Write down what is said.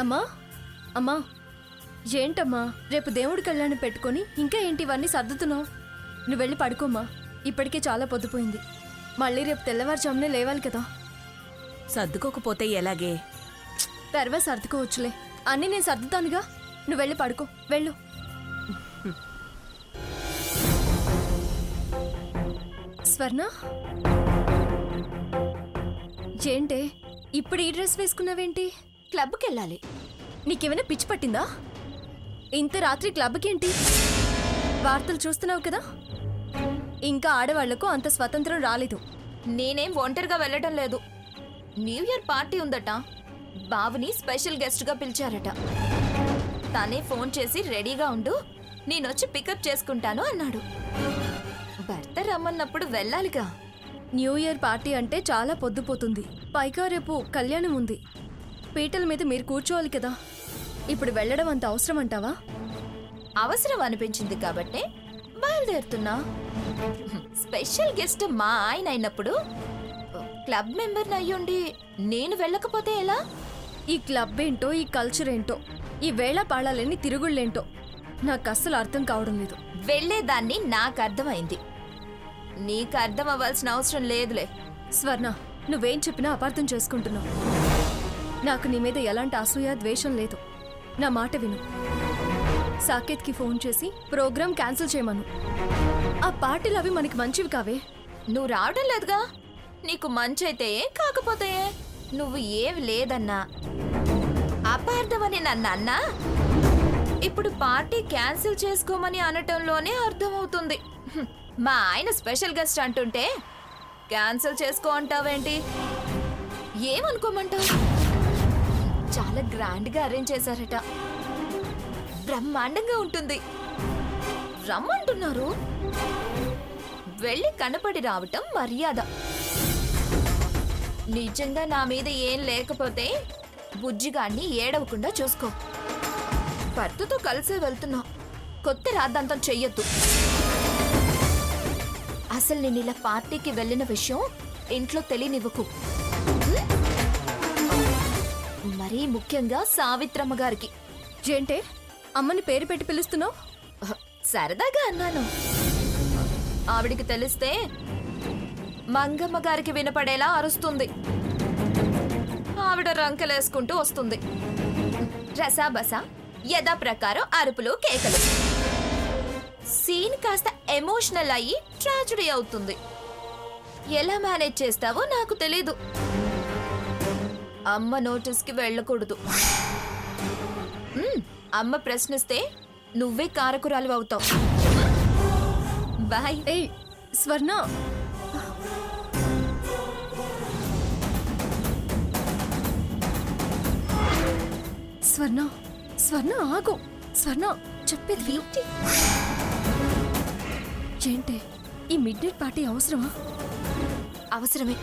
అమ్మా అమ్మా ఏంటమ్మా రేపు దేవుడి కళ్యాణం పెట్టుకొని ఇంకా ఏంటి ఇవన్నీ సర్దుతున్నావు? నువ్వు వెళ్ళి పడుకోమ్మా, ఇప్పటికే చాలా పొద్దుపోయింది. మళ్ళీ రేపు తెల్లవారుజామునే లేవాలి కదా. సర్దుకోకపోతే ఎలాగే? తర్వాత సర్దుకోవచ్చులే, అన్నీ నేను సర్దుతానుగా. నువ్వు వెళ్ళి పడుకో, వెళ్ళు. స్వర్ణ, ఏంటే ఇప్పుడు ఈ డ్రెస్ వేసుకున్నావేంటి? క్లబ్కి వెళ్ళాలి. నీకేమైనా పిచ్చి పట్టిందా? ఇంత రాత్రి క్లబ్కేంటి? వార్తలు చూస్తున్నావు కదా, ఇంకా ఆడవాళ్లకు అంత స్వతంత్రం రాలేదు. నేనేం ఒంటరిగా వెళ్ళటం లేదు. న్యూ ఇయర్ పార్టీ ఉందట, బావుని స్పెషల్ గెస్ట్గా పిలిచారట. తనే ఫోన్ చేసి రెడీగా ఉండు, నేనొచ్చి పికప్ చేసుకుంటాను అన్నాడు. భర్త రమ్మన్నప్పుడు వెళ్ళాలిగా. న్యూ ఇయర్ పార్టీ అంటే చాలా పొద్దుపోతుంది, పైగా రేపు కళ్యాణం ఉంది. పీటల మీద మీరు కూర్చోవాలి కదా. ఇప్పుడు వెళ్ళడం అంత అవసరం అంటావా? అవసరం అనిపించింది కాబట్టే బయలుదేరుతున్నా. స్పెషల్ గెస్ట్ మా ఆయన అయినప్పుడు క్లబ్ మెంబర్ని అయ్యుండి నేను వెళ్ళకపోతే ఎలా? ఈ క్లబ్ ఏంటో, ఈ కల్చర్ ఏంటో, ఈ వేళ పాడాలని తిరుగుళ్ళేంటో నాకు అస్సలు అర్థం కావడం లేదు. వెళ్లేదాన్ని నాకు అర్థమైంది, నీకు అర్థం అవ్వాల్సిన అవసరం లేదులే. స్వర్ణ, నువ్వేం చెప్పినా అపార్థం చేసుకుంటున్నావు. నాకు నీ మీద ఎలాంటి అసూయ ద్వేషం లేదు. నా మాట విను. సాకేత్కి ఫోన్ చేసి ప్రోగ్రామ్ క్యాన్సిల్ చేయమను. ఆ పార్టీలు అవి మనకి మంచివి కావే. నువ్వు రావడం లేదుగా. నీకు మంచైతే కాకపోతే నువ్వు ఏమి లేదన్నా, అపార్థమని నన్ను అన్నా, ఇప్పుడు పార్టీ క్యాన్సిల్ చేసుకోమని అనటంలోనే అర్థమవుతుంది. మా ఆయన స్పెషల్ గెస్ట్ అంటుంటే క్యాన్సిల్ చేసుకో అంటావేంటి? ఏమనుకోమంటావు? చాలా గ్రాండ్గా అరేంజ్ చేశారట, బ్రహ్మాండంగా ఉంటుంది. రమ్మంటున్నారు, వెళ్ళి కనపడి రావటం మర్యాద. నిజంగా నా మీద ఏం లేకపోతే బుజ్జిగాన్ని ఏడవకుండా చూసుకో. భర్తతో కలిసే వెళ్తున్నా, కొత్త రాద్ధాంతం చెయ్యొద్దు. అసలు నేను ఇలా పార్టీకి వెళ్ళిన విషయం ఇంట్లో తెలియనివ్వకు. మరీ ముఖ్యంగా సావిత్రమ్మ గారికి. ఏంటే అమ్మని పేరు పెట్టి పిలుస్తున్నావు? సరదాగా అన్నాను. ఆవిడికి తెలిస్తే మంగమ్మ గారికి వినపడేలా అరుస్తుంది. ఆవిడ రంకెలేసుకుంటూ వస్తుంది. రసాబసా యథా ప్రకారం అరుపులు కేకలు. సీన్ కాస్త ఎమోషనల్ అయ్యి ట్రాజడీ అవుతుంది. ఎలా మేనేజ్ చేస్తావో నాకు తెలీదు. అమ్మ నోటీస్కి వెళ్ళకూడదు. అమ్మ ప్రశ్నిస్తే నువ్వే కారకురాలు అవుతావు. బాయ్. ఏయ్ స్వర్ణ, స్వర్ణ, స్వర్ణ ఆగు. స్వర్ణ, చెప్పేది ఏంటి? ఏంటే ఈ మిడ్ నైట్ పార్టీ అవసరమా? అవసరమే.